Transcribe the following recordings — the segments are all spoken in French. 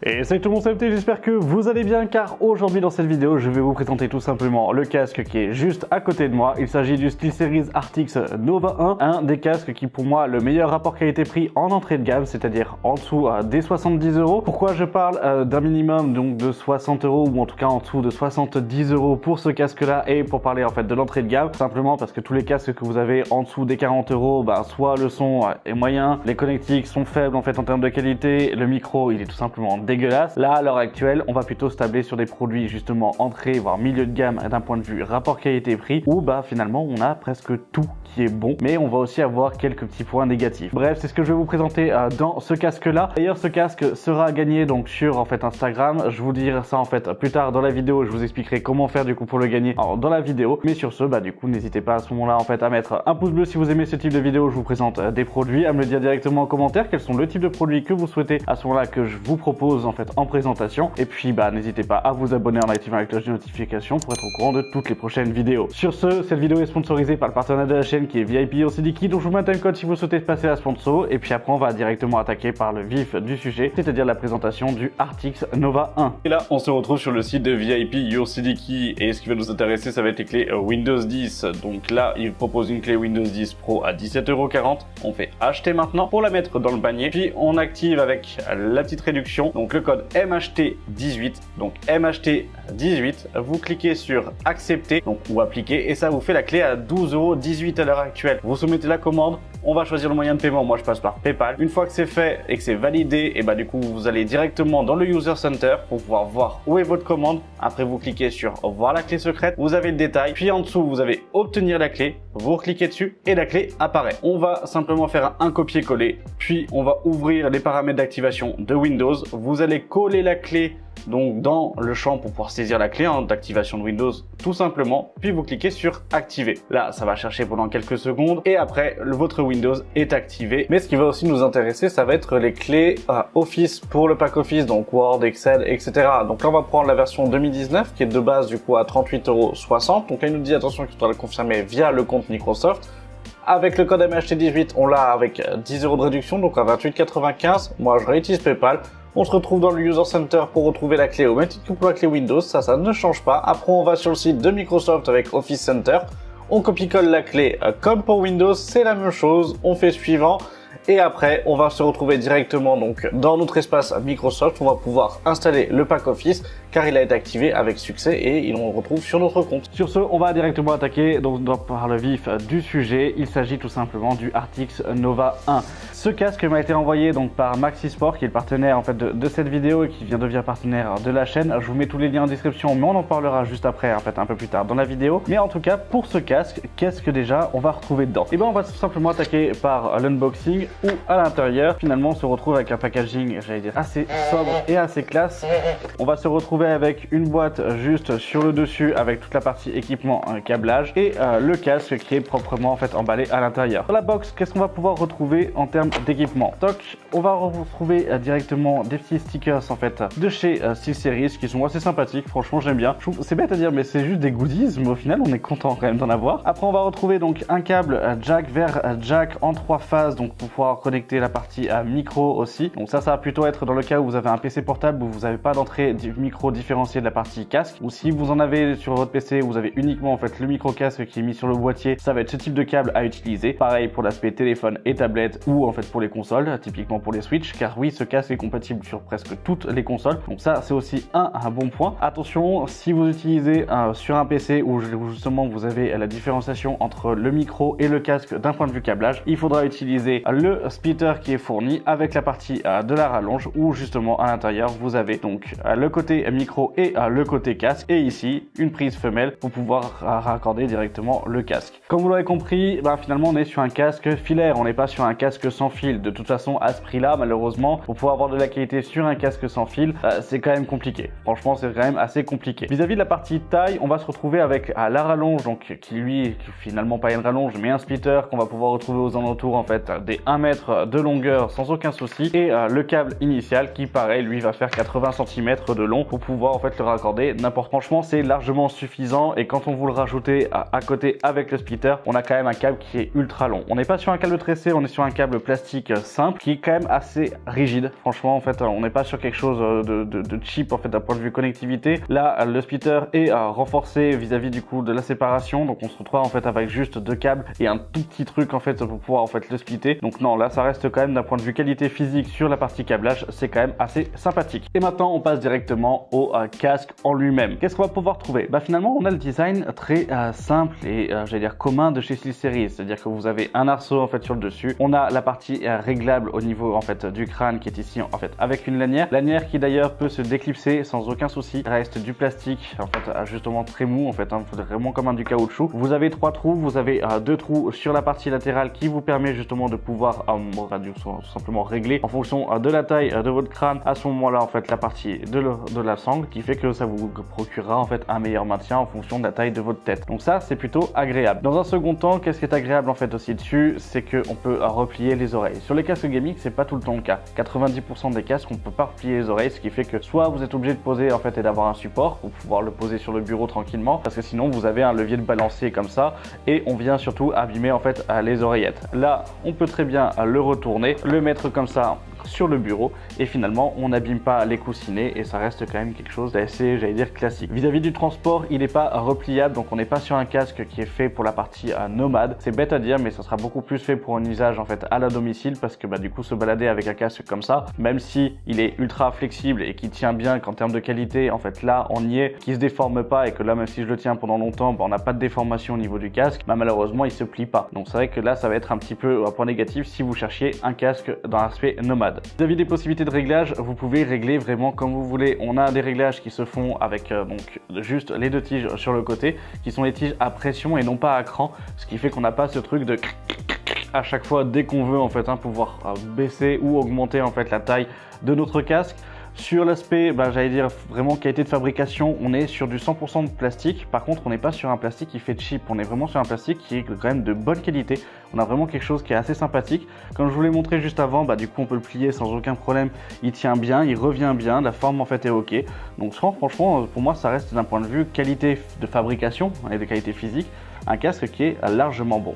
Et salut tout le monde, c'est MT, j'espère que vous allez bien car aujourd'hui dans cette vidéo je vais vous présenter tout simplement le casque qui est juste à côté de moi. Il s'agit du SteelSeries Arctis Nova 1, un des casques qui pour moi le meilleur rapport qualité-prix en entrée de gamme, c'est-à-dire en dessous des 70 €. Pourquoi je parle d'un minimum donc de 60 € ou en tout cas en dessous de 70 € pour ce casque là et pour parler en fait de l'entrée de gamme, simplement parce que tous les casques que vous avez en dessous des 40 €, bah, soit le son est moyen, les connectiques sont faibles en fait en termes de qualité, le micro il est tout simplement dégueulasse. Là, à l'heure actuelle, on va plutôt se tabler sur des produits justement entrée, voire milieu de gamme d'un point de vue rapport qualité-prix, où bah finalement on a presque tout qui est bon, mais on va aussi avoir quelques petits points négatifs. Bref, c'est ce que je vais vous présenter dans ce casque-là. D'ailleurs, ce casque sera gagné donc sur en fait Instagram. Je vous dirai ça en fait plus tard dans la vidéo. Je vous expliquerai comment faire du coup pour le gagner dans la vidéo. Mais sur ce, bah du coup, n'hésitez pas à ce moment-là en fait à mettre un pouce bleu si vous aimez ce type de vidéo. Je vous présente des produits, à me le dire directement en commentaire quels sont le type de produits que vous souhaitez à ce moment-là que je vous propose en fait en présentation. Et puis bah n'hésitez pas à vous abonner en activant la cloche de notification pour être au courant de toutes les prochaines vidéos. Sur ce, cette vidéo est sponsorisée par le partenaire de la chaîne qui est VIP YOSIDIKI, donc je vous mets un timecode si vous souhaitez passer à sponsor. Et puis après on va directement attaquer par le vif du sujet, c'est-à-dire la présentation du Arctis Nova 1. Et là on se retrouve sur le site de VIP YOSIDIKI et ce qui va nous intéresser ça va être les clés Windows 10. Donc là il propose une clé Windows 10 Pro à 17,40 €. On fait acheter maintenant pour la mettre dans le panier, puis on active avec la petite réduction, donc le code MHT18, donc MHT18, vous cliquez sur accepter donc ou appliquer et ça vous fait la clé à 12,18 € à l'heure actuelle. Vous soumettez la commande, on va choisir le moyen de paiement, moi je passe par PayPal. Une fois que c'est fait et que c'est validé, et bah du coup vous allez directement dans le User Center pour pouvoir voir où est votre commande. Après vous cliquez sur voir la clé secrète, vous avez le détail, puis en dessous vous avez obtenir la clé, vous cliquez dessus et la clé apparaît. On va simplement faire un copier-coller, puis on va ouvrir les paramètres d'activation de Windows. Vous allez coller la clé donc dans le champ pour pouvoir saisir la clé d'activation de Windows tout simplement, puis vous cliquez sur activer. Là ça va chercher pendant quelques secondes et après votre Windows est activé. Mais ce qui va aussi nous intéresser ça va être les clés Office pour le pack Office, donc Word, Excel, etc. Donc là on va prendre la version 2019 qui est de base du coup à 38,60 €. Donc là il nous dit attention qu'il doit le confirmer via le compte Microsoft. Avec le code MHT18 on l'a avec 10 € de réduction, donc à 28,95 €. Moi je réutilise PayPal. On se retrouve dans le User Center pour retrouver la clé au même titre que pour la clé Windows, ça ne change pas. Après on va sur le site de Microsoft avec Office Center, on copie-colle la clé comme pour Windows, c'est la même chose, on fait suivant. Et après, on va se retrouver directement donc dans notre espace Microsoft. On va pouvoir installer le pack Office car il a été activé avec succès et on le retrouve sur notre compte. Sur ce, on va directement attaquer donc par le vif du sujet. Il s'agit tout simplement du Arctis Nova 1. Ce casque m'a été envoyé donc par Maxisport qui est le partenaire en fait de cette vidéo et qui devient partenaire de la chaîne. Je vous mets tous les liens en description, mais on en parlera juste après en fait un peu plus tard dans la vidéo. Mais en tout cas, pour ce casque, qu'est-ce que déjà on va retrouver dedans? Et ben on va tout simplement attaquer par l'unboxing où à l'intérieur finalement on se retrouve avec un packaging j'allais dire assez sobre et assez classe. On va se retrouver avec une boîte juste sur le dessus avec toute la partie équipement câblage et le casque qui est proprement en fait emballé à l'intérieur. Dans la box, qu'est-ce qu'on va pouvoir retrouver en termes d'équipement? Toc, on va retrouver directement des petits stickers en fait de chez SteelSeries qui sont assez sympathiques, franchement j'aime bien. C'est bête à dire mais c'est juste des goodies, mais au final on est content quand même d'en avoir. Après on va retrouver donc un câble jack vers jack en 3 phases donc pour pouvoir connecter la partie micro aussi. Donc ça va plutôt être dans le cas où vous avez un PC portable où vous n'avez pas d'entrée micro différenciée de la partie casque, ou si vous en avez sur votre PC vous avez uniquement en fait le micro casque qui est mis sur le boîtier, ça va être ce type de câble à utiliser. Pareil pour l'aspect téléphone et tablette ou en fait pour les consoles, typiquement pour les Switch, car oui ce casque est compatible sur presque toutes les consoles. Donc ça c'est aussi un bon point. Attention, si vous utilisez sur un PC où justement vous avez la différenciation entre le micro et le casque d'un point de vue câblage, il faudra utiliser le splitter qui est fourni avec la partie de la rallonge où justement à l'intérieur vous avez donc le côté micro et le côté casque et ici une prise femelle pour pouvoir raccorder directement le casque. Comme vous l'aurez compris, finalement on est sur un casque filaire, on n'est pas sur un casque sans fil. De toute façon à ce prix là malheureusement pour pouvoir avoir de la qualité sur un casque sans fil c'est quand même compliqué. Franchement c'est quand même assez compliqué. Vis-à-vis de la partie taille, on va se retrouver avec la rallonge donc qui finalement pas une rallonge mais un splitter qu'on va pouvoir retrouver aux alentours en fait des 1 mètre de longueur sans aucun souci et le câble initial qui pareil lui va faire 80 cm de long pour pouvoir en fait le raccorder n'importe. Franchement c'est largement suffisant et quand on vous le rajoutez à côté avec le splitter, on a quand même un câble qui est ultra long. On n'est pas sur un câble tressé, on est sur un câble plastique plastique simple qui est quand même assez rigide. Franchement, en fait, on n'est pas sur quelque chose de cheap en fait d'un point de vue connectivité. Là, le splitter est renforcé vis-à-vis du coup de la séparation, donc on se retrouve en fait avec juste deux câbles et un tout petit truc en fait pour pouvoir en fait le splitter. Donc non, là ça reste quand même d'un point de vue qualité physique sur la partie câblage, c'est quand même assez sympathique. Et maintenant on passe directement au casque en lui-même. Qu'est-ce qu'on va pouvoir trouver? Bah finalement on a le design très simple et j'allais dire commun de chez SteelSeries, c'est-à-dire que vous avez un arceau en fait sur le dessus. On a la partie réglable au niveau en fait du crâne qui est ici en fait avec une lanière qui d'ailleurs peut se déclipser sans aucun souci. Reste du plastique en fait justement très mou en fait, vraiment comme du caoutchouc. Vous avez trois trous, vous avez deux trous sur la partie latérale qui vous permet justement de pouvoir tout simplement régler en fonction de la taille de votre crâne à ce moment là en fait la partie de la sangle, qui fait que ça vous procurera en fait un meilleur maintien en fonction de la taille de votre tête. Donc ça c'est plutôt agréable. Dans un second temps, qu'est-ce qui est agréable en fait aussi dessus, c'est qu'on peut replier les oreilles. Sur les casques gaming c'est pas tout le temps le cas. 90% des casques on peut pas replier les oreilles, ce qui fait que soit vous êtes obligé de poser en fait et d'avoir un support pour pouvoir le poser sur le bureau tranquillement, parce que sinon vous avez un levier de balancier comme ça et on vient surtout abîmer en fait les oreillettes. Là on peut très bien le retourner, le mettre comme ça sur le bureau et finalement on n'abîme pas les coussinets et ça reste quand même quelque chose d'assez, j'allais dire, classique. Vis-à-vis du transport, il n'est pas repliable, donc on n'est pas sur un casque qui est fait pour la partie nomade. C'est bête à dire mais ça sera beaucoup plus fait pour un usage en fait à la domicile, parce que du coup se balader avec un casque comme ça, même si il est ultra flexible et qui tient bien, qu'en termes de qualité en fait là on y est, qui se déforme pas, et que là même si je le tiens pendant longtemps on n'a pas de déformation au niveau du casque, malheureusement il se plie pas. Donc c'est vrai que là ça va être un petit peu un point négatif si vous cherchiez un casque dans l'aspect nomade. Vis-à-vis des possibilités de réglage, vous pouvez régler vraiment comme vous voulez. On a des réglages qui se font avec donc juste les deux tiges sur le côté, qui sont les tiges à pression et non pas à cran, ce qui fait qu'on n'a pas ce truc de à chaque fois dès qu'on veut en fait pouvoir baisser ou augmenter en fait la taille de notre casque. Sur l'aspect, j'allais dire vraiment qualité de fabrication, on est sur du 100% de plastique. Par contre, on n'est pas sur un plastique qui fait cheap, on est vraiment sur un plastique qui est quand même de bonne qualité. On a vraiment quelque chose qui est assez sympathique. Comme je vous l'ai montré juste avant, du coup on peut le plier sans aucun problème. Il tient bien, il revient bien, la forme en fait est ok. Donc franchement, pour moi ça reste d'un point de vue qualité de fabrication et de qualité physique, un casque qui est largement bon.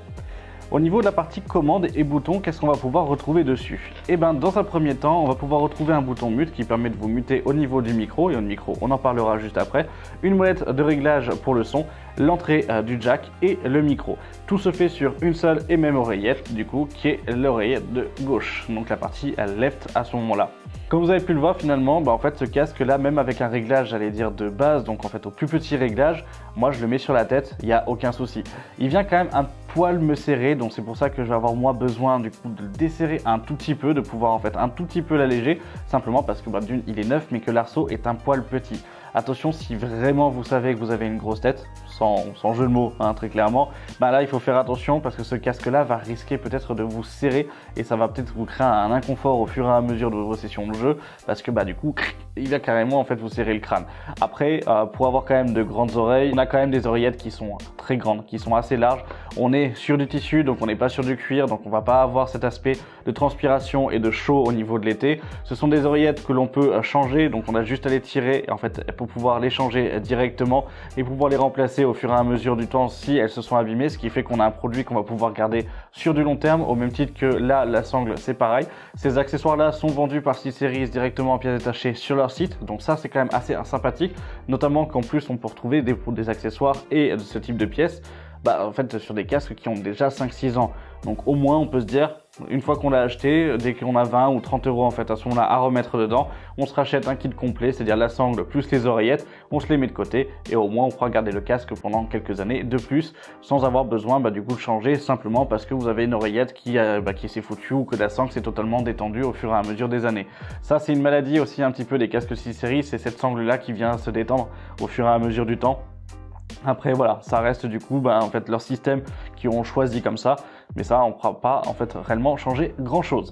Au niveau de la partie commande et boutons, qu'est-ce qu'on va pouvoir retrouver dessus? Et dans un premier temps, on va pouvoir retrouver un bouton mute qui permet de vous muter au niveau du micro, et au micro on en parlera juste après, une molette de réglage pour le son, l'entrée du jack et le micro. Tout se fait sur une seule et même oreillette, du coup, qui est l'oreillette de gauche, donc la partie left à ce moment-là. Comme vous avez pu le voir finalement, en fait ce casque là, même avec un réglage, j'allais dire de base, donc en fait au plus petit réglage, moi je le mets sur la tête, il n'y a aucun souci. Il vient quand même un poil me serrer, donc c'est pour ça que je vais avoir moi besoin du coup de le desserrer un tout petit peu, de pouvoir en fait un tout petit peu l'alléger, simplement parce que d'une il est neuf mais que l'arceau est un poil petit. Attention, si vraiment vous savez que vous avez une grosse tête, sans jeu de mots très clairement, là il faut faire attention parce que ce casque là va risquer peut-être de vous serrer et ça va peut-être vous créer un inconfort au fur et à mesure de vos sessions de jeu, parce que du coup il va carrément en fait vous serrer le crâne. Après pour avoir quand même de grandes oreilles, on a quand même des oreillettes qui sont très grandes, qui sont assez larges. On est sur du tissu, donc on n'est pas sur du cuir, donc on va pas avoir cet aspect de transpiration et de chaud au niveau de l'été. Ce sont des oreillettes que l'on peut changer, donc on a juste à les tirer en fait pour pouvoir les changer directement et pouvoir les remplacer au fur et à mesure du temps si elles se sont abîmées, ce qui fait qu'on a un produit qu'on va pouvoir garder sur du long terme, au même titre que là la sangle c'est pareil. Ces accessoires là sont vendus par SteelSeries directement en pièces détachées sur leur site, donc ça c'est quand même assez sympathique, notamment qu'en plus on peut retrouver des accessoires et de ce type de pièces en fait sur des casques qui ont déjà 5-6 ans. Donc au moins on peut se dire, une fois qu'on l'a acheté, dès qu'on a 20 ou 30 euros en fait à ce moment-là à remettre dedans, on se rachète un kit complet, c'est-à-dire la sangle plus les oreillettes, on se les met de côté et au moins on pourra garder le casque pendant quelques années de plus sans avoir besoin du coup de changer, simplement parce que vous avez une oreillette qui s'est foutue ou que la sangle s'est totalement détendue au fur et à mesure des années. Ça c'est une maladie aussi un petit peu des casques SteelSeries, c'est cette sangle là qui vient se détendre au fur et à mesure du temps. Après voilà, ça reste du coup en fait leur système qui ont choisi comme ça, mais ça on ne pourra pas en fait réellement changer grand chose.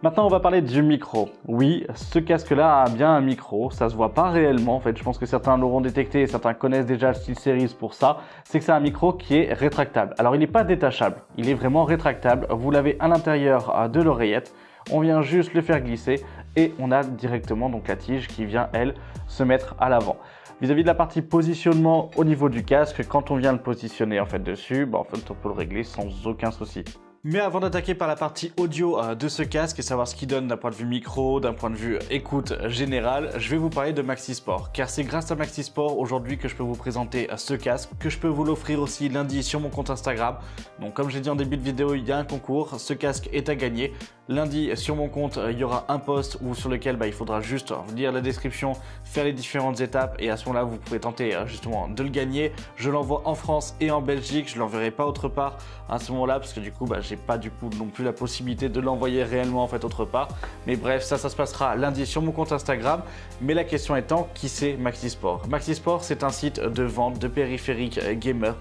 Maintenant on va parler du micro. Oui, ce casque là a bien un micro, ça se voit pas réellement en fait, je pense que certains l'auront détecté et certains connaissent déjà le SteelSeries pour ça, c'est que c'est un micro qui est rétractable. Alors il n'est pas détachable, il est vraiment rétractable, vous l'avez à l'intérieur de l'oreillette, on vient juste le faire glisser et on a directement donc la tige qui vient elle se mettre à l'avant. Vis-à-vis de la partie positionnement au niveau du casque, quand on vient le positionner en fait dessus, en fait on peut le régler sans aucun souci. Mais avant d'attaquer par la partie audio de ce casque et savoir ce qu'il donne d'un point de vue micro, d'un point de vue écoute générale, je vais vous parler de Maxisport. Car c'est grâce à Maxisport aujourd'hui que je peux vous présenter ce casque, que je peux vous l'offrir aussi lundi sur mon compte Instagram. Donc comme j'ai dit en début de vidéo, il y a un concours, ce casque est à gagner. Lundi sur mon compte, il y aura un post sur lequel il faudra juste lire la description, faire les différentes étapes et à ce moment-là vous pouvez tenter justement de le gagner. Je l'envoie en France et en Belgique, je ne l'enverrai pas autre part à ce moment-là parce que du coup j'ai pas du coup non plus la possibilité de l'envoyer réellement en fait autre part. Mais bref, ça se passera lundi sur mon compte Instagram. Mais la question étant, qui c'est Maxisport? Maxisport, c'est un site de vente de périphériques gamer.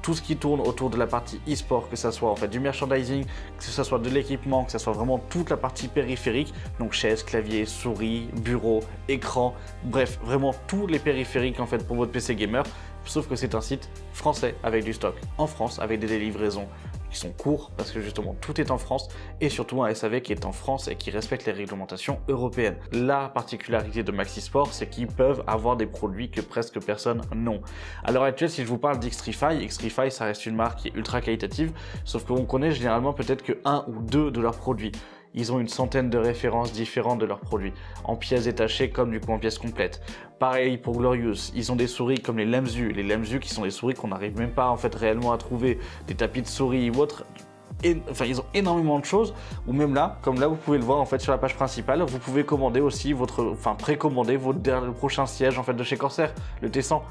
Tout ce qui tourne autour de la partie e-sport, que ce soit en fait du merchandising, que ce soit de l'équipement, que ce soit vraiment toute la partie périphérique, donc chaise, clavier, souris, bureau, écran, bref, vraiment tous les périphériques en fait pour votre PC gamer. Sauf que c'est un site français avec du stock en France, avec des livraisons qui sont courts parce que justement tout est en France et surtout un SAV qui est en France et qui respecte les réglementations européennes. La particularité de Maxisport, c'est qu'ils peuvent avoir des produits que presque personne n'ont. À l'heure actuelle, si je vous parle d'Xtrify, Xtrify ça reste une marque qui est ultra qualitative, sauf qu'on connaît généralement peut-être que un ou deux de leurs produits. Ils ont une centaine de références différentes de leurs produits, en pièces détachées comme du coup en pièces complètes. Pareil pour Glorious, ils ont des souris comme les Lemzu qui sont des souris qu'on n'arrive même pas en fait réellement à trouver, des tapis de souris ou autres. Enfin, ils ont énormément de choses, ou même là, comme là vous pouvez le voir en fait sur la page principale, vous pouvez commander aussi précommander le prochain siège en fait de chez Corsair, le T100.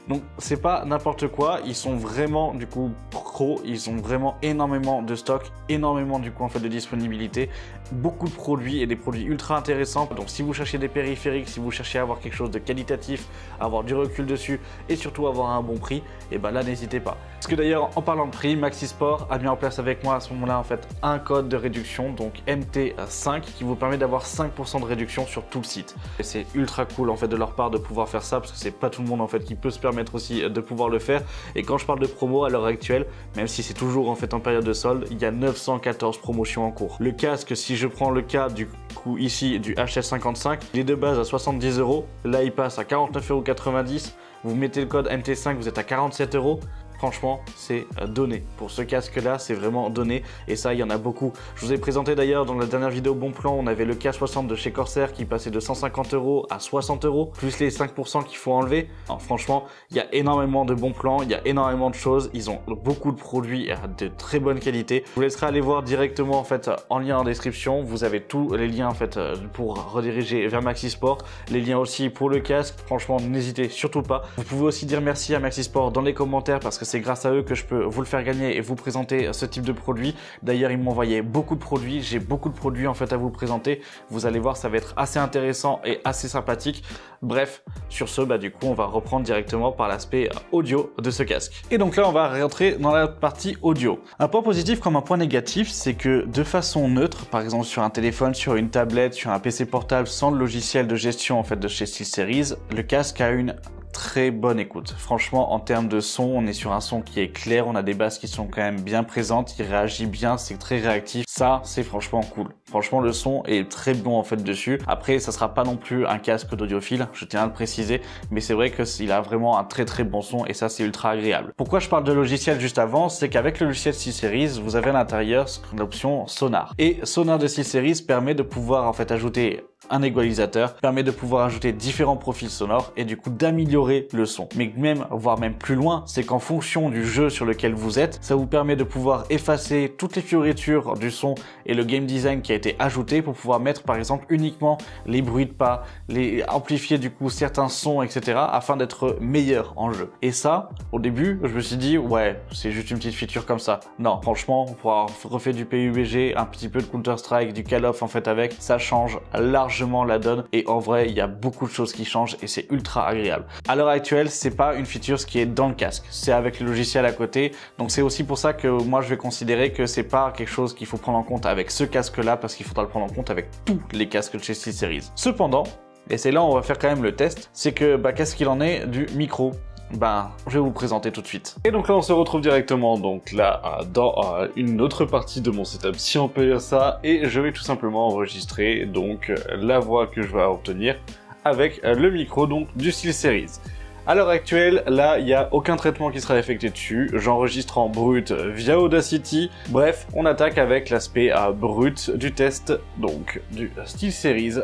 Donc c'est pas n'importe quoi, ils sont vraiment du coup pro, ils ont vraiment énormément de stock, énormément du coup en fait de disponibilité, beaucoup de produits et des produits ultra intéressants. Donc si vous cherchez des périphériques, si vous cherchez à avoir quelque chose de qualitatif, avoir du recul dessus et surtout avoir un bon prix, et ben là n'hésitez pas. Parce que d'ailleurs en parlant de prix, Maxisport a mis en place avec moi à ce moment-là en fait un code de réduction, donc MT5, qui vous permet d'avoir 5% de réduction sur tout le site. Et c'est ultra cool en fait de leur part de pouvoir faire ça parce que c'est pas tout le monde en fait qui peut se permettre aussi de pouvoir le faire. Et quand je parle de promo à l'heure actuelle, même si c'est toujours en fait en période de solde, il y a 914 promotions en cours. Le casque, si je prends le cas du coup ici du HS55, il est de base à 70 €, là il passe à 49,90 €. Vous mettez le code MT5, vous êtes à 47 €. Franchement, c'est donné. Pour ce casque-là, c'est vraiment donné. Et ça, il y en a beaucoup. Je vous ai présenté d'ailleurs dans la dernière vidéo Bon Plan, on avait le K60 de chez Corsair qui passait de 150 € à 60 €, plus les 5% qu'il faut enlever. Alors, franchement, il y a énormément de bons plans, il y a énormément de choses. Ils ont beaucoup de produits de très bonne qualité. Je vous laisserai aller voir directement en fait en lien en description. Vous avez tous les liens en fait pour rediriger vers Maxisport. Les liens aussi pour le casque. Franchement, n'hésitez surtout pas. Vous pouvez aussi dire merci à Maxisport dans les commentaires parce que c'est grâce à eux que je peux vous le faire gagner et vous présenter ce type de produit. D'ailleurs, ils m'ont envoyé beaucoup de produits. J'ai beaucoup de produits en fait à vous présenter. Vous allez voir, ça va être assez intéressant et assez sympathique. Bref, sur ce, du coup, on va reprendre directement par l'aspect audio de ce casque. Et donc là, on va rentrer dans la partie audio. Un point positif comme un point négatif, c'est que de façon neutre, par exemple sur un téléphone, sur une tablette, sur un PC portable, sans le logiciel de gestion en fait de chez SteelSeries, le casque a une très bonne écoute. Franchement, en termes de son, on est sur un son qui est clair, on a des basses qui sont quand même bien présentes, il réagit bien, c'est très réactif. Ça, c'est franchement cool. Franchement, le son est très bon en fait dessus. Après, ça sera pas non plus un casque d'audiophile, je tiens à le préciser, mais c'est vrai qu'il a vraiment un très bon son et ça, c'est ultra agréable. Pourquoi je parle de logiciel juste avant? C'est qu'avec le logiciel SteelSeries, vous avez à l'intérieur l'option Sonar. Et Sonar de SteelSeries permet de pouvoir en fait ajouter un égalisateur, permet de pouvoir ajouter différents profils sonores et du coup d'améliorer le son. Mais même, voire même plus loin, c'est qu'en fonction du jeu sur lequel vous êtes, ça vous permet de pouvoir effacer toutes les fioritures du son et le game design qui a été ajouté pour pouvoir mettre par exemple uniquement les bruits de pas, les amplifier du coup certains sons, etc. afin d'être meilleur en jeu. Et ça, au début, je me suis dit, ouais, c'est juste une petite feature comme ça. Non, franchement, pour avoir refait du PUBG, un petit peu de Counter-Strike, du Call of en fait avec, ça change largement la donne et en vrai, il y a beaucoup de choses qui changent et c'est ultra agréable. À l'heure actuelle, c'est pas une feature qui est dans le casque, c'est avec le logiciel à côté. Donc c'est aussi pour ça que moi je vais considérer que c'est pas quelque chose qu'il faut prendre en compte avec ce casque-là parce qu'il faudra le prendre en compte avec tous les casques de chez SteelSeries. Cependant, et c'est là où on va faire quand même le test, c'est que qu'est-ce qu'il en est du micro? Je vais vous présenter tout de suite. Et donc là, on se retrouve directement donc là dans une autre partie de mon setup, si on peut dire ça, et je vais tout simplement enregistrer donc la voix que je vais obtenir avec le micro donc du SteelSeries. À l'heure actuelle, là, il n'y a aucun traitement qui sera effectué dessus. J'enregistre en brut via Audacity. Bref, on attaque avec l'aspect brut du test, donc du SteelSeries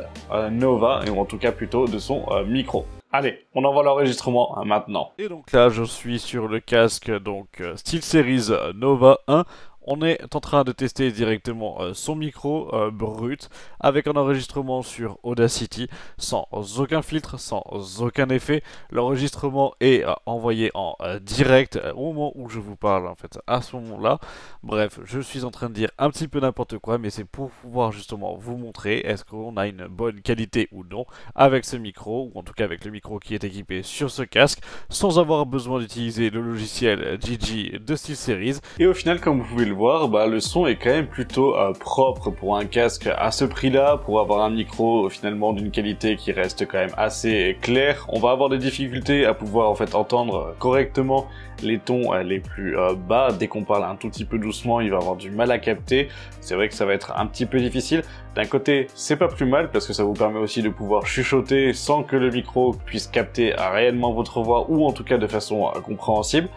Nova, ou en tout cas plutôt de son micro. Allez, on envoie l'enregistrement maintenant. Et donc là, je suis sur le casque donc SteelSeries Nova 1. On est en train de tester directement son micro brut avec un enregistrement sur Audacity sans aucun filtre, sans aucun effet. L'enregistrement est envoyé en direct au moment où je vous parle en fait à ce moment-là. Bref, je suis en train de dire un petit peu n'importe quoi, mais c'est pour pouvoir justement vous montrer est-ce qu'on a une bonne qualité ou non avec ce micro, ou en tout cas avec le micro qui est équipé sur ce casque, sans avoir besoin d'utiliser le logiciel GG de SteelSeries. Et au final, comme vous pouvez le voir, le son est quand même plutôt propre pour un casque à ce prix-là, pour avoir un micro finalement d'une qualité qui reste quand même assez claire. On va avoir des difficultés à pouvoir en fait entendre correctement les tons les plus bas. Dès qu'on parle un tout petit peu doucement, il va avoir du mal à capter. C'est vrai que ça va être un petit peu difficile. D'un côté, c'est pas plus mal parce que ça vous permet aussi de pouvoir chuchoter sans que le micro puisse capter réellement votre voix, ou en tout cas de façon compréhensible.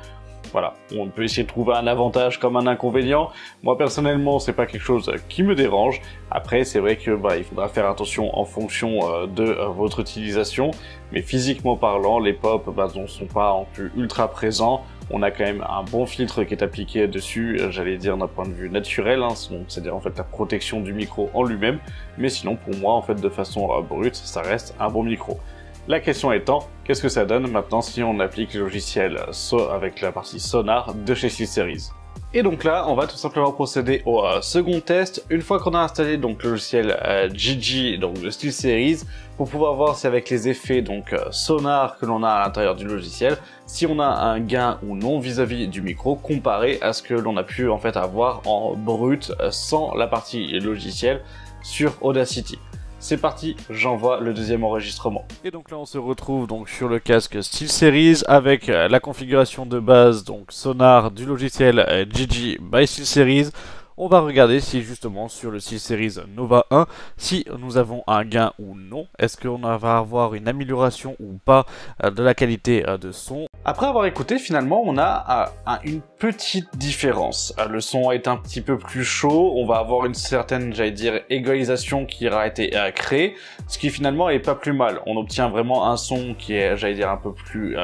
Voilà, on peut essayer de trouver un avantage comme un inconvénient. Moi personnellement, c'est pas quelque chose qui me dérange. Après, c'est vrai que il faudra faire attention en fonction de votre utilisation. Mais physiquement parlant, les pops ne sont pas en plus ultra présents. On a quand même un bon filtre qui est appliqué dessus, j'allais dire d'un point de vue naturel, c'est-à-dire en fait la protection du micro en lui-même. Mais sinon, pour moi, en fait, de façon brute, ça reste un bon micro. La question étant, qu'est-ce que ça donne maintenant si on applique le logiciel avec la partie Sonar de chez SteelSeries? Et donc là, on va tout simplement procéder au second test. Une fois qu'on a installé donc le logiciel GG, donc de SteelSeries, pour pouvoir voir si avec les effets donc Sonar que l'on a à l'intérieur du logiciel, si on a un gain ou non vis-à-vis du micro comparé à ce que l'on a pu en fait avoir en brut sans la partie logiciel sur Audacity. C'est parti, j'envoie le deuxième enregistrement. Et donc là on se retrouve donc sur le casque SteelSeries avec la configuration de base donc Sonar du logiciel GG by SteelSeries. On va regarder si justement sur le SteelSeries Nova 1, si nous avons un gain ou non. Est-ce qu'on va avoir une amélioration ou pas de la qualité de son. Après avoir écouté, finalement, on a une petite différence. Le son est un petit peu plus chaud, on va avoir une certaine, j'allais dire, égalisation qui aura été créée, ce qui finalement est pas plus mal. On obtient vraiment un son qui est, j'allais dire, un peu plus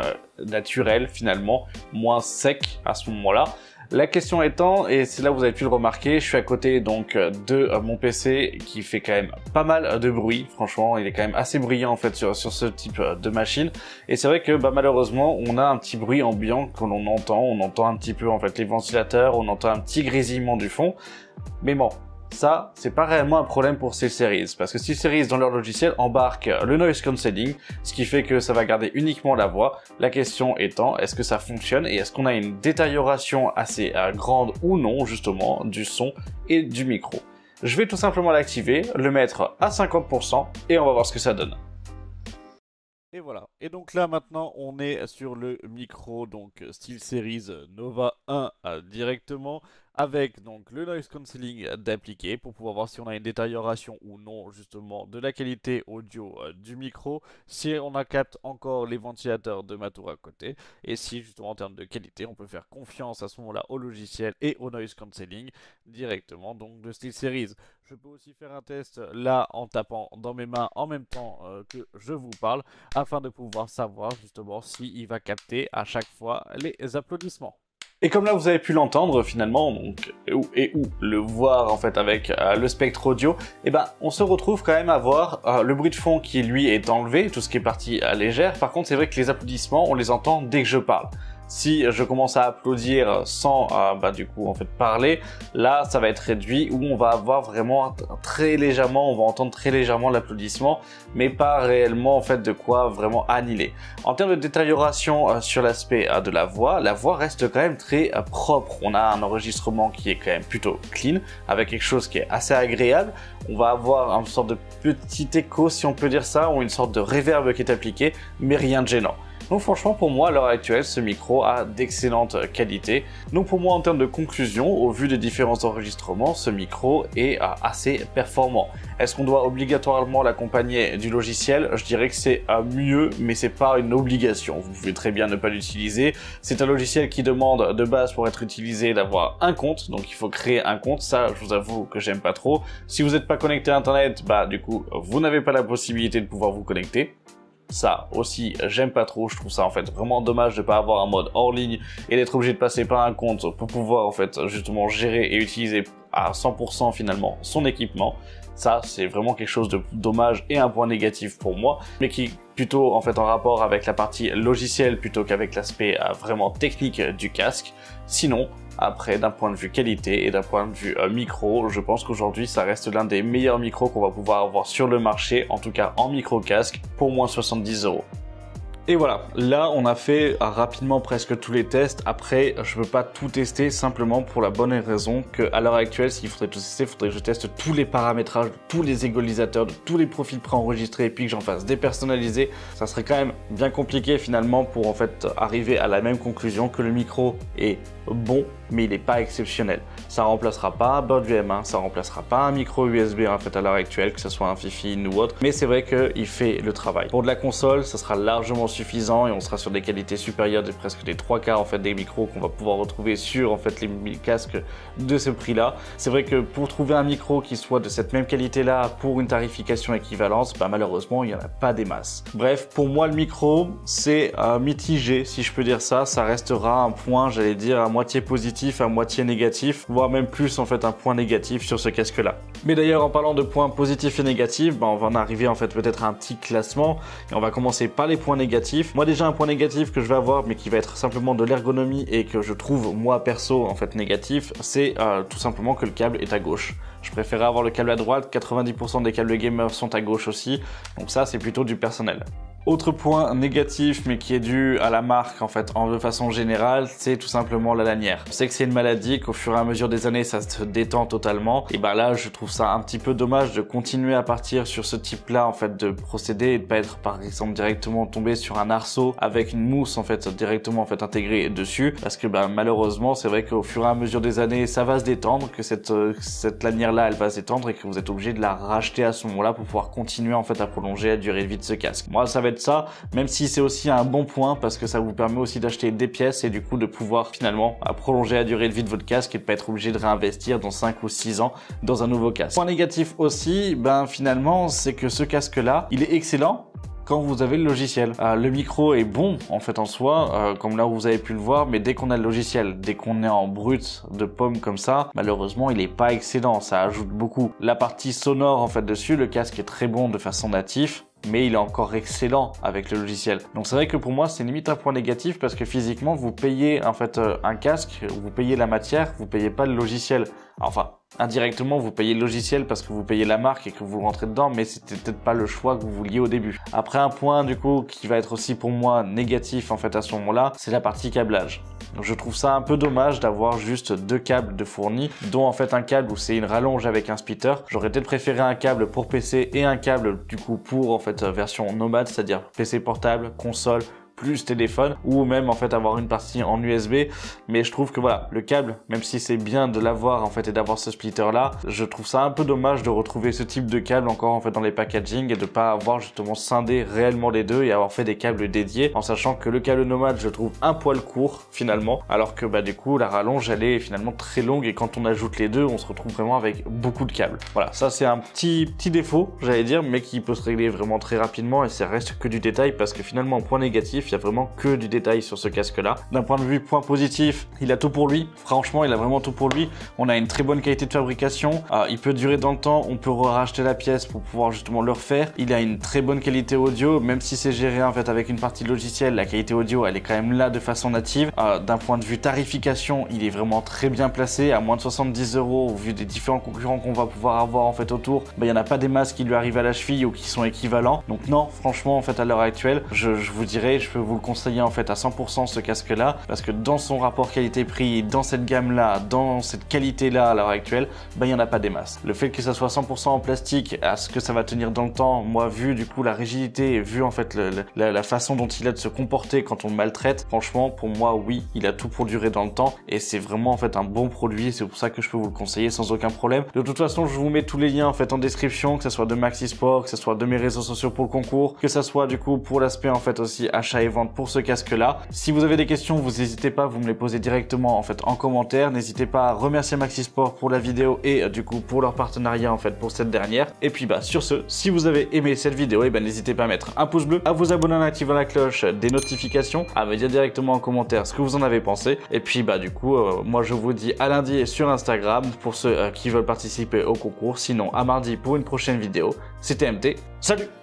naturel finalement, moins sec à ce moment-là. La question étant, et c'est là où vous avez pu le remarquer, je suis à côté donc de mon PC qui fait quand même pas mal de bruit. Franchement, il est quand même assez bruyant en fait sur ce type de machine. Et c'est vrai que malheureusement, on a un petit bruit ambiant que l'on entend. On entend un petit peu en fait les ventilateurs, on entend un petit grésillement du fond. Mais bon, ça, c'est pas réellement un problème pour SteelSeries, parce que SteelSeries dans leur logiciel embarque le noise cancelling, ce qui fait que ça va garder uniquement la voix. La question étant, est-ce que ça fonctionne et est-ce qu'on a une détérioration assez grande ou non, justement, du son et du micro. Je vais tout simplement l'activer, le mettre à 50% et on va voir ce que ça donne. Et voilà, et donc là maintenant on est sur le micro donc SteelSeries Nova 1 directement avec donc le noise cancelling d'appliquer pour pouvoir voir si on a une détérioration ou non justement de la qualité audio du micro, si on capte encore les ventilateurs de ma tour à côté et si justement en termes de qualité on peut faire confiance à ce moment-là au logiciel et au noise cancelling directement donc de SteelSeries. Je peux aussi faire un test là en tapant dans mes mains en même temps que je vous parle afin de pouvoir savoir justement s'il va capter à chaque fois les applaudissements. Et comme là vous avez pu l'entendre finalement, donc, ou le voir en fait avec le spectre audio, et on se retrouve quand même à voir le bruit de fond qui lui est enlevé, tout ce qui est partie légère. Par contre c'est vrai que les applaudissements on les entend dès que je parle. Si je commence à applaudir sans du coup en fait parler, là ça va être réduit où on va avoir vraiment très légèrement, on va entendre très légèrement l'applaudissement, mais pas réellement en fait de quoi vraiment annihiler. En termes de détérioration sur l'aspect de la voix reste quand même très propre. On a un enregistrement qui est quand même plutôt clean, avec quelque chose qui est assez agréable. On va avoir une sorte de petit écho si on peut dire ça, ou une sorte de reverb qui est appliqué, mais rien de gênant. Donc franchement pour moi à l'heure actuelle ce micro a d'excellente qualité. Donc pour moi en termes de conclusion, au vu des différents enregistrements, ce micro est assez performant. Est-ce qu'on doit obligatoirement l'accompagner du logiciel? Je dirais que c'est mieux, mais c'est pas une obligation. Vous pouvez très bien ne pas l'utiliser. C'est un logiciel qui demande de base pour être utilisé d'avoir un compte, donc il faut créer un compte. Ça, je vous avoue que j'aime pas trop. Si vous n'êtes pas connecté à Internet, bah du coup, vous n'avez pas la possibilité de pouvoir vous connecter. Ça aussi, j'aime pas trop, je trouve ça en fait vraiment dommage de pas avoir un mode hors ligne et d'être obligé de passer par un compte pour pouvoir en fait justement gérer et utiliser à 100% finalement son équipement. Ça, c'est vraiment quelque chose de dommage et un point négatif pour moi, mais qui plutôt en fait en rapport avec la partie logicielle plutôt qu'avec l'aspect vraiment technique du casque. Sinon, après, d'un point de vue qualité et d'un point de vue micro, je pense qu'aujourd'hui, ça reste l'un des meilleurs micros qu'on va pouvoir avoir sur le marché, en tout cas en micro-casque, pour moins 70 €. Et voilà, là on a fait rapidement presque tous les tests. Après, je ne peux pas tout tester simplement pour la bonne raison qu'à l'heure actuelle, s'il faudrait tout tester, il faudrait que je teste tous les paramétrages, de tous les égalisateurs, de tous les profils préenregistrés et puis que j'en fasse dépersonnaliser. Ça serait quand même bien compliqué finalement pour en fait arriver à la même conclusion que le micro est bon, mais il n'est pas exceptionnel. Ça remplacera pas un board VM1, ça remplacera pas un micro USB en fait à l'heure actuelle, que ce soit un Fifine ou autre, mais c'est vrai qu'il fait le travail. Pour de la console, ça sera largement suffisant et on sera sur des qualités supérieures de presque les 3/4 en fait des micros qu'on va pouvoir retrouver sur en fait les casques de ce prix-là. C'est vrai que pour trouver un micro qui soit de cette même qualité-là pour une tarification équivalente, bah malheureusement il n'y en a pas des masses. Bref, pour moi le micro c'est mitigé si je peux dire ça. Ça restera un point, j'allais dire à moitié positif, à moitié négatif, voire même plus en fait un point négatif sur ce casque-là. Mais d'ailleurs en parlant de points positifs et négatifs, bah, on va en arriver en fait peut-être à un petit classement et on va commencer par les points négatifs. Moi déjà un point négatif que je vais avoir mais qui va être simplement de l'ergonomie et que je trouve moi perso en fait négatif, c'est tout simplement que le câble est à gauche. Je préférais avoir le câble à droite, 90% des câbles gamer sont à gauche aussi, donc ça c'est plutôt du personnel. Autre point négatif, mais qui est dû à la marque en fait, de façon générale, c'est tout simplement la lanière. Je sais que c'est une maladie, qu'au fur et à mesure des années, ça se détend totalement. Et bah là, je trouve ça un petit peu dommage de continuer à partir sur ce type-là en fait de procédé et de pas être par exemple directement tombé sur un arceau avec une mousse en fait directement en fait intégrée dessus, parce que bah malheureusement, c'est vrai qu'au fur et à mesure des années, ça va se détendre, que cette lanière-là, elle va se détendre et que vous êtes obligé de la racheter à ce moment-là pour pouvoir continuer en fait à prolonger la durée de vie de ce casque. Moi, ça va être ça, même si c'est aussi un bon point parce que ça vous permet aussi d'acheter des pièces et du coup de pouvoir finalement prolonger la durée de vie de votre casque et de pas être obligé de réinvestir dans 5 ou 6 ans dans un nouveau casque. Point négatif aussi, ben finalement, c'est que ce casque-là, il est excellent quand vous avez le logiciel. Le micro est bon en fait en soi, comme là où vous avez pu le voir, mais dès qu'on a le logiciel, dès qu'on est en brut de pomme comme ça, malheureusement il est pas excellent, ça ajoute beaucoup. La partie sonore en fait dessus, le casque est très bon de façon native, mais il est encore excellent avec le logiciel. Donc c'est vrai que pour moi c'est limite un point négatif parce que physiquement vous payez en fait un casque, vous payez la matière, vous payez pas le logiciel. Enfin, indirectement vous payez le logiciel parce que vous payez la marque et que vous rentrez dedans, mais c'était peut-être pas le choix que vous vouliez au début. Après un point du coup qui va être aussi pour moi négatif en fait à ce moment-là, c'est la partie câblage. Donc je trouve ça un peu dommage d'avoir juste 2 câbles de fournis, dont en fait un câble où c'est une rallonge avec un splitter. J'aurais peut-être préféré un câble pour PC et un câble du coup pour en fait version nomade, c'est-à-dire PC portable, console, plus téléphone, ou même en fait avoir une partie en USB. Mais je trouve que voilà, le câble, même si c'est bien de l'avoir en fait et d'avoir ce splitter là, je trouve ça un peu dommage de retrouver ce type de câble encore en fait dans les packaging et de pas avoir justement scindé réellement les deux et avoir fait des câbles dédiés, en sachant que le câble nomade je trouve un poil court finalement, alors que bah du coup la rallonge elle est finalement très longue et quand on ajoute les deux on se retrouve vraiment avec beaucoup de câbles. Voilà, ça c'est un petit défaut j'allais dire, mais qui peut se régler vraiment très rapidement et ça reste que du détail parce que finalement en point négatif il y a vraiment que du détail sur ce casque là. D'un point de vue point positif, il a tout pour lui, franchement il a vraiment tout pour lui. On a une très bonne qualité de fabrication, il peut durer dans le temps, on peut racheter la pièce pour pouvoir justement le refaire. Il a une très bonne qualité audio, même si c'est géré en fait avec une partie logicielle, la qualité audio elle est quand même là de façon native. D'un point de vue tarification, il est vraiment très bien placé, à moins de 70 € au vu des différents concurrents qu'on va pouvoir avoir en fait autour. Il n'y en a pas des masses qui lui arrivent à la cheville ou qui sont équivalents, donc non franchement en fait à l'heure actuelle je vous dirais, je peux peux vous le conseiller en fait à 100% ce casque là, parce que dans son rapport qualité-prix, dans cette gamme là, dans cette qualité là à l'heure actuelle, il n'y en a pas des masses. Le fait que ça soit 100% en plastique, à ce que ça va tenir dans le temps, moi vu du coup la rigidité et vu en fait la façon dont il a de se comporter quand on le maltraite, franchement pour moi oui, il a tout pour durer dans le temps et c'est vraiment en fait un bon produit, c'est pour ça que je peux vous le conseiller sans aucun problème. De toute façon je vous mets tous les liens en fait en description, que ce soit de Maxi Sport, que ce soit de mes réseaux sociaux pour le concours, que ce soit du coup pour l'aspect en fait aussi achat et vente pour ce casque là. Si vous avez des questions, vous n'hésitez pas, vous me les posez directement en fait en commentaire, n'hésitez pas à remercier Maxi Sport pour la vidéo et du coup pour leur partenariat en fait pour cette dernière. Et puis bah sur ce, si vous avez aimé cette vidéo, et ben n'hésitez pas à mettre un pouce bleu, à vous abonner en activant la cloche des notifications, à me dire directement en commentaire ce que vous en avez pensé. Et puis bah du coup moi je vous dis à lundi sur Instagram pour ceux qui veulent participer au concours, sinon à mardi pour une prochaine vidéo. C'était MT, salut!